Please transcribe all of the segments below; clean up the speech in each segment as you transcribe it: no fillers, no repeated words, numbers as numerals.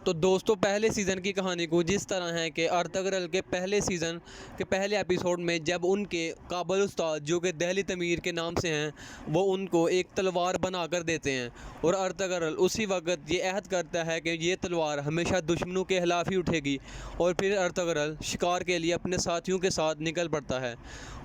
तो दोस्तों पहले सीज़न की कहानी को जिस तरह है कि अर्तगरल के पहले सीज़न के पहले एपिसोड में जब उनके काबल उस्ताद जो कि दहली तमीर के नाम से हैं वो उनको एक तलवार बना कर देते हैं और अर्तगरल उसी वक्त ये अहद करता है कि ये तलवार हमेशा दुश्मनों के खिलाफ ही उठेगी। और फिर अर्तगरल शिकार के लिए अपने साथियों के साथ निकल पड़ता है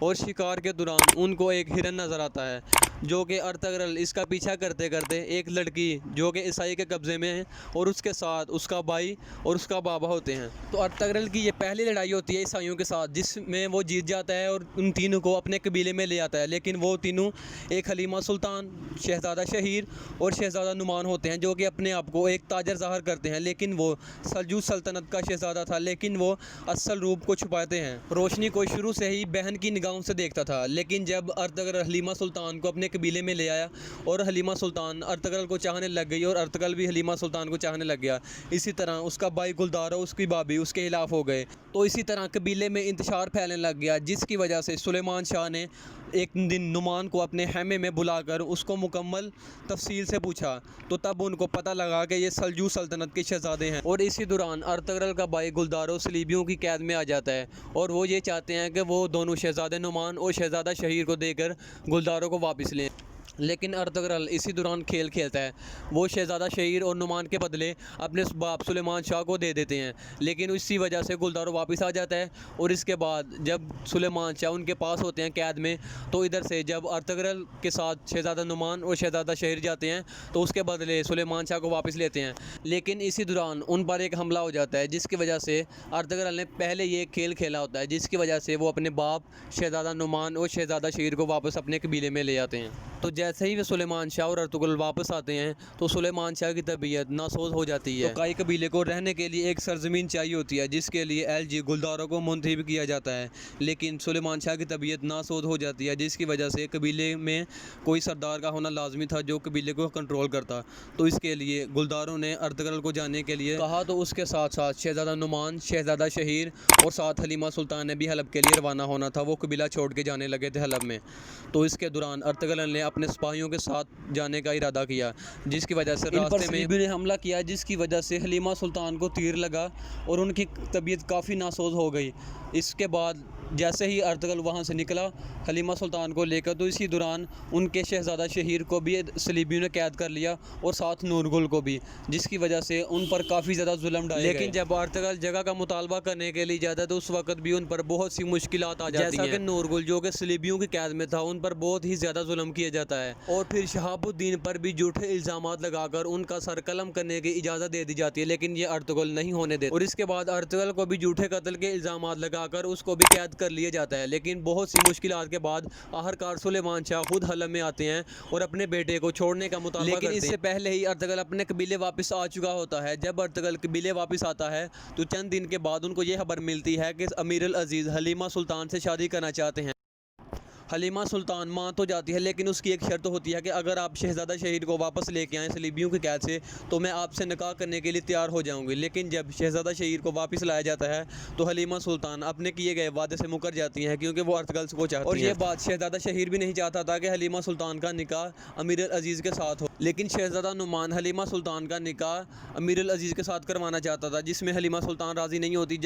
और शिकार के दौरान उनको एक हिरन नज़र आता है जो कि अर्तगरल इसका पीछा करते करते एक लड़की जो कि ईसाई के कब्ज़े में है और उसके साथ उसका भाई और उसका बाबा होते हैं। तो अर्तगरल की ये पहली लड़ाई होती है ईसाइयों के साथ जिसमें वो जीत जाता है और उन तीनों को अपने कबीले में ले आता है। लेकिन वो तीनों एक हलीमा सुल्तान, शहज़ादा शहीर और शहज़ादा नुमान होते हैं जो कि अपने आप को एक ताजर ज़ाहिर करते हैं। लेकिन वो सल्जूक सल्तनत का शहज़ादा था लेकिन वो असल रूप को छुपाते हैं। रोशनी को शुरू से ही बहन की निगाहों से देखता था, लेकिन जब अर्तगरल हलीमा सुल्तान को अपने कबीले में ले आया और हलीमा सुल्तान अर्तगरल को चाहने लग गई और अर्तगरल भी हलीमा सुल्तान को चाहने लग गया। इसी तरह उसका भाई गुलदार और उसकी भाभी उसके खिलाफ हो गए। तो इसी तरह कबीले में इंतशार फैलने लग गया, जिसकी वजह से सुलेमान शाह ने एक दिन नुमान को अपने खेमे में बुलाकर उसको मुकम्मल तफसील से पूछा। तो तब उनको पता लगा कि ये सल्जूक सल्तनत के शहज़ादे हैं। और इसी दौरान अर्तगरल का भाई गुलदारो सलीबियों की कैद में आ जाता है और वो ये चाहते हैं कि वो दोनों शहज़ादे नुमान और शहज़ादा शहीर को देकर गुलदारों को वापस लें। लेकिन अर्तगरल इसी दौरान खेल खेलता है। वो शहज़ादा शहीर और नुमान के बदले अपने बाप सुलेमान शाह को दे देते हैं, लेकिन इसी वजह से गुलदारो वापस आ जाता है। और इसके बाद जब सुलेमान शाह उनके पास होते हैं कैद में, तो इधर से जब अर्तगरल के साथ शहज़ादा नुमान और शहज़ादा शहीर जाते हैं तो उसके बदले सुलेमान शाह को वापस लेते हैं। लेकिन इसी दौरान उन पर एक हमला हो जाता है जिसकी वजह से अर्तगरल ने पहले ये खेल खेला होता है, जिसकी वजह से वो अपने बाप शहज़ादा नुमान और शहज़ादा शहीर को वापस अपने कबीले में ले आते हैं। तो जैसे ही वे सुलेमान शाह और अर्तुगरुल वापस आते हैं तो सुलेमान शाह की तबीयत नासोज हो जाती है। तो काई कबीले को रहने के लिए एक सरजमीन चाहिए होती है जिसके लिए एलजी गुलदारों को मुंतखब किया जाता है। लेकिन सुलेमान शाह की तबीयत नासोज हो जाती है जिसकी वजह से कबीले में कोई सरदार का होना लाजमी था जो कबीले को कंट्रोल करता। तो इसके लिए गुलदारों ने अर्तगरल को जाने के लिए कहा, तो उसके साथ साथ शहज़ादा नुमान, शहज़ादा शहीर और साथ हलीमा सुल्तान ने भी हलब के लिए रवाना होना था। वो कबीला छोड़ के जाने लगे थे हलब में। तो इसके दौरान अर्तगरल ने अपने सिपाहियों के साथ जाने का इरादा किया, जिसकी वजह से रास्ते में सलीबियों ने हमला किया, जिसकी वजह से हलीमा सुल्तान को तीर लगा और उनकी तबीयत काफ़ी नासोज हो गई। इसके बाद जैसे ही अर्तगरल वहाँ से निकला हलीमा सुल्तान को लेकर, तो इसी दौरान उनके शहज़ादा शहीर को भी सलीबियों ने कैद कर लिया और साथ नूरगुल को भी, जिसकी वजह से उन पर काफ़ी ज़्यादा जुल्म डाले गए। लेकिन जब अर्तगरल जगह का मुतालबा करने के लिए जाता है तो उस वक्त भी उन पर बहुत सी मुश्किलात आ जाती हैं। जैसा कि नूरगुल जो कि सलीबियों की कैद में था उन पर बहुत ही ज़्यादा जुल्म किया जाता है और फिर शहाबुद्दीन पर भी झूठे इल्ज़ामात लगाकर उनका सर कलम करने की इजाज़त दे दी जाती है, लेकिन ये अर्तुगरुल नहीं होने देते। और इसके बाद अर्तगरल को भी झूठे कत्ल के इल्ज़ामात लगाकर उसको भी कैद कर लिया जाता है। लेकिन बहुत सी मुश्किलात के बाद आखिरकार सुलेमान शाह खुद हलब में आते हैं और अपने बेटे को छोड़ने का मुतालबा करते हैं। लेकिन इससे पहले ही अर्तगरल अपने कबीले वापस आ चुका होता है। जब अर्तगरल कबीले वापस आता है तो चंद दिन के बाद उनको ये खबर मिलती है कि अमीर अल अजीज़ हलीमा सुल्तान से शादी करना चाहते हैं। हलीमा सुल्तान मान तो जाती है, लेकिन उसकी एक शर्त होती है कि अगर आप शहज़ादा शहीर को वापस लेके आएँ सलीबियों की कैद से तो मैं आपसे निकाह करने के लिए तैयार हो जाऊंगी। लेकिन जब शहज़ादा शहीर को वापस लाया जाता है तो हलीमा सुल्तान अपने किए गए वादे से मुकर जाती हैं क्योंकि वो अर्तगरल को चाहती हैं। और ये बात शहज़ादा शहीर भी नहीं चाहता था कि हलीमा सुल्तान का निकाह अमीर अल अजीज़ के साथ हो, लेकिन शहज़ादा नुमान हलीमा सुल्तान का निकाह अमीर अल अजीज़ के साथ करवाना चाहता था, जिसमें हलीमा सुल्तान राज़ी नहीं होती।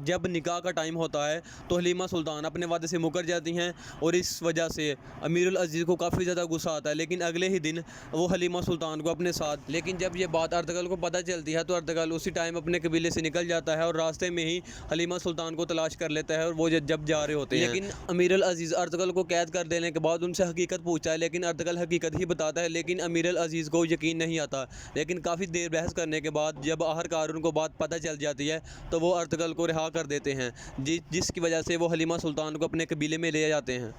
जब निकाह का टाइम होता है तो हलीमा सुल्तान अपने वादे से मुकर जाती हैं और इस वजह से अमीर अल अजीज़ को काफ़ी ज़्यादा गुस्सा आता है। लेकिन अगले ही दिन वो हलीमा सुल्तान को अपने साथ, लेकिन जब ये बात अर्तगरल को पता चलती है तो अर्तगरल उसी टाइम अपने कबीले से निकल जाता है और रास्ते में ही हलीमा सुल्तान को तलाश कर लेता है और वो जब जा रहे होते हैं। लेकिन अमीर अल अजीज़ अर्तगरल को कैद कर देने के बाद उनसे हकीकत पूछता है, लेकिन अर्तगरल हकीकत ही बताता है। लेकिन अमीर अल अजीज़ को यकीन नहीं आता। लेकिन काफ़ी देर बहस करने के बाद जब आखिरकार उनको बात पता चल जाती है तो वो अर्तगरल को रिहा कर देते हैं, जिसकी वजह से वो हलीमा सुल्तान को अपने कबीले में ले जाते हैं।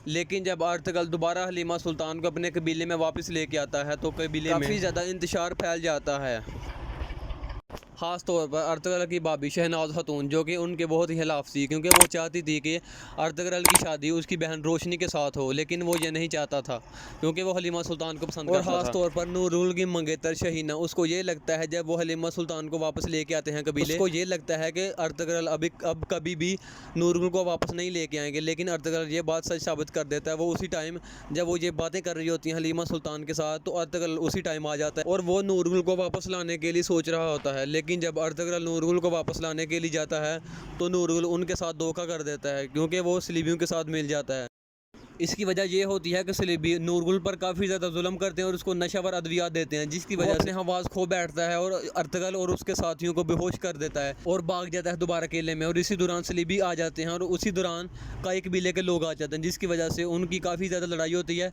लेकिन जब अर्तगरल दोबारा हलीमा सुल्तान को अपने कबीले में वापस लेके आता है तो कबीले में काफ़ी ज़्यादा इंतशार फैल जाता है। ख़ास तौर पर अर्तगरल की भाभी शहनाज खातून, जो कि उनके बहुत ही खिलाफ थी, क्योंकि वो चाहती थी कि अर्तगरल की शादी उसकी बहन रोशनी के साथ हो, लेकिन वो ये नहीं चाहता था क्योंकि वो हलीमा सुल्तान को पसंद करता था। और ख़ास तौर पर नूरुल की मंगेतर शहीना, उसको ये लगता है जब वो हलीमा सुल्तान को वापस लेके आते हैं कबीले, उसको ये लगता है कि अर्तगरल अब कभी भी नूरुल को वापस नहीं लेके आएंगे, लेकिन अर्तगरल ये बात सच साबित कर देता है। वो उसी टाइम जब वो ये बातें कर रही होती हैं हलीमा सुल्तान के साथ, तो अर्तगरल उसी टाइम आ जाता है और वो नूरुल को वापस लाने के लिए सोच रहा होता है। लेकिन जब अर्तगरल नूरुल को वापस लाने के लिए जाता है तो नूरुल उनके साथ धोखा कर देता है, क्योंकि वो सलीबियों के साथ मिल जाता है। इसकी वजह ये होती है कि सलीबी नूरुल पर काफ़ी ज़्यादा जुल्म करते हैं और उसको नशावर अद्वियात देते हैं, जिसकी वजह से हवास खो बैठता है और अर्तगरल और उसके साथियों को बेहोश कर देता है और भाग जाता है दोबारा किले में। और इसी दौरान सलीबी आ जाते हैं और उसी दौरान कई कबीले के लोग आ जाते हैं, जिसकी वजह से उनकी काफ़ी ज़्यादा लड़ाई होती है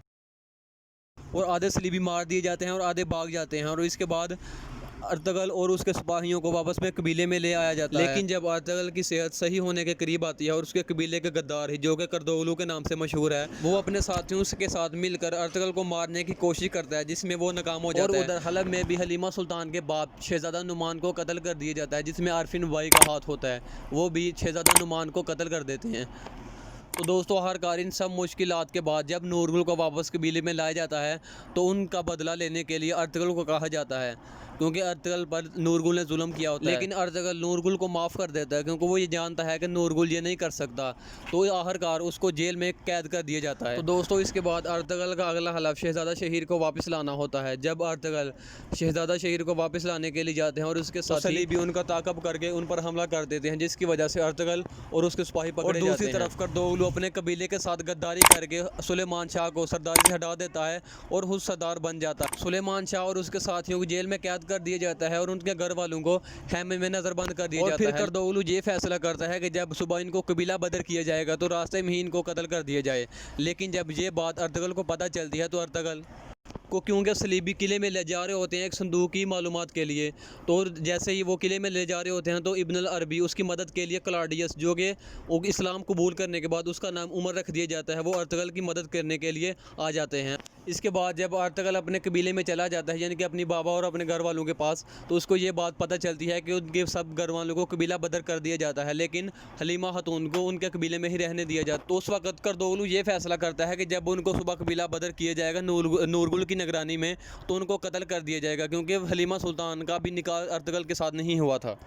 और आधे सलीबी मार दिए जाते हैं और आधे भाग जाते हैं। और इसके बाद अर्तगरल और उसके सिपाहियों को वापस में कबीले में ले आया जाता है। लेकिन जब अर्तगरल की सेहत सही होने के करीब आती है और उसके कबीले के गद्दार ही, जो कि करदोगलू के नाम से मशहूर है, वो अपने साथियों के साथ मिलकर अर्तगरल को मारने की कोशिश करता है, जिसमें वो नाकाम हो जाता है। और उधर हलब में भी हलीमा सुल्तान के बाप शहजादा नुमान को कत्ल कर दिया जाता है, जिसमें आरफिन भाई का हाथ होता है, वो भी शहजादा नुमान को कत्ल कर देते हैं। तो दोस्तों, आखिरकार इन सब मुश्किलात के बाद जब नूरुल को वापस कबीले में लाया जाता है तो उनका बदला लेने के लिए अर्तगरल को कहा जाता है, क्योंकि अर्तगरल पर नूरुल ने जुल्म किया होता है। लेकिन अर्तगरल नूरुल को माफ़ कर देता है, क्योंकि वो ये जानता है कि नूरुल ये नहीं कर सकता। तो आखिरकार उसको जेल में कैद कर दिया जाता है। तो दोस्तों, इसके बाद अर्तगरल का अगला हलफ शहजादा शहीर को वापस लाना होता है। जब अर्तगरल शहजादा शहीर को वापस लाने के लिए जाते हैं और उसके साथ सलीबी उनका ताक़ब करके उन पर हमला कर देते हैं, जिसकी वजह से अर्तगरल और उसके सिपाही पकड़े जाते हैं। दूसरी तरफ करदोगलू अपने कबीले के साथ गद्दारी करके सुलेमान शाह को सरदारी से हटा देता है और खुद सरदार बन जाता है। सुलेमान शाह और उसके साथियों को जेल में कैद कर दिया जाता है और उनके घर वालों को खेमे में नजरबंद कर दिया जाता है। फिर करदोगलू ये फैसला करता है कि जब सुबह इनको कबीला बदर किया जाएगा तो रास्ते में ही इनको कत्ल कर दिया जाए। लेकिन जब ये बात अर्तगरल को पता चलती है तो अर्तगरल को, क्योंकि सलीबी किले में ले जा रहे होते हैं एक संदूक की मालूमात के लिए, तो जैसे ही वो किले में ले जा रहे होते हैं तो इब्न अल अरबी उसकी मदद के लिए क्लाउडियस, जो कि इस्लाम कबूल करने के बाद उसका नाम उमर रख दिया जाता है, वो अर्तगरल की मदद करने के लिए आ जाते हैं। इसके बाद जब अर्तगरल अपने कबीले में चला जाता है, यानी कि अपनी बाबा और अपने घर वालों के पास, तो उसको ये बात पता चलती है कि उनके सब घर वालों को कबीला बदर कर दिया जाता है, लेकिन हलीमा खातून को उनके कबीले में ही रहने दिया जाता है। तो उस वक्त करदोगलू ये फैसला करता है कि जब उनको सुबह कबीला बदर किया जाएगा नूरुल की निगरानी में, तो उनको कत्ल कर दिया जाएगा, क्योंकि हलीमा सुल्तान का भी निकाह अर्तगरल के साथ नहीं हुआ था।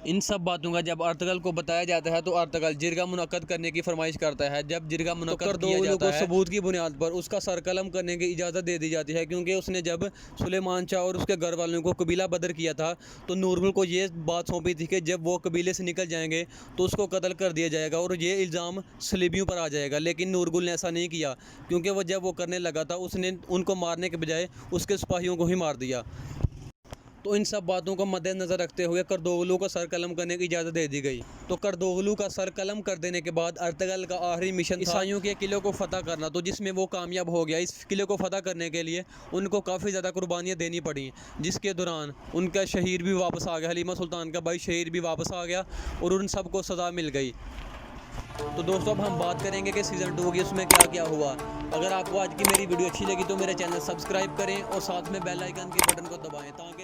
इन सब बातों का जब अर्तगरल को बताया जाता है तो अर्तगरल जिरगा मुनक्कद करने की फरमाइश करता है। जब जिरगा मुनक्कद किया जाता है, सबूत की बुनियाद पर उसका सर कलम करने की इजाज़त दे दी जाती है, क्योंकि उसने जब सुलेमान शाह और उसके घर वालों को कबीला बदर किया था तो नूरुल को ये बात सौंपी थी कि जब वो कबीले से निकल जाएंगे तो उसको कत्ल कर दिया जाएगा और ये इल्ज़ाम सलीबियों पर आ जाएगा। लेकिन नूरुल ने ऐसा नहीं किया, क्योंकि वो जब वो करने लगा था उसने उनको मारने के बजाय उसके सिपाहियों को ही मार दिया। तो इन सब बातों को मद्देनज़र रखते हुए करदोगलू को सर कलम करने की इजाज़त दे दी गई। तो करदोगलू का सर कलम कर देने के बाद अर्तगरल का आखिरी मिशन ईसाइयों के किले को फ़तह करना, तो जिसमें वो कामयाब हो गया। इस किले को फ़तह करने के लिए उनको काफ़ी ज़्यादा कुर्बानियाँ देनी पड़ी, जिसके दौरान उनका शहीर भी वापस आ गया, हलीमा सुल्तान का भाई शहीर भी वापस आ गया और उन सबको सज़ा मिल गई। तो दोस्तों, अब हम बात करेंगे कि सीज़न 2 की उसमें क्या क्या हुआ। अगर आपको आज की मेरी वीडियो अच्छी लगी तो मेरे चैनल सब्सक्राइब करें और साथ में बेल आइकन के बटन को दबाएं, ताकि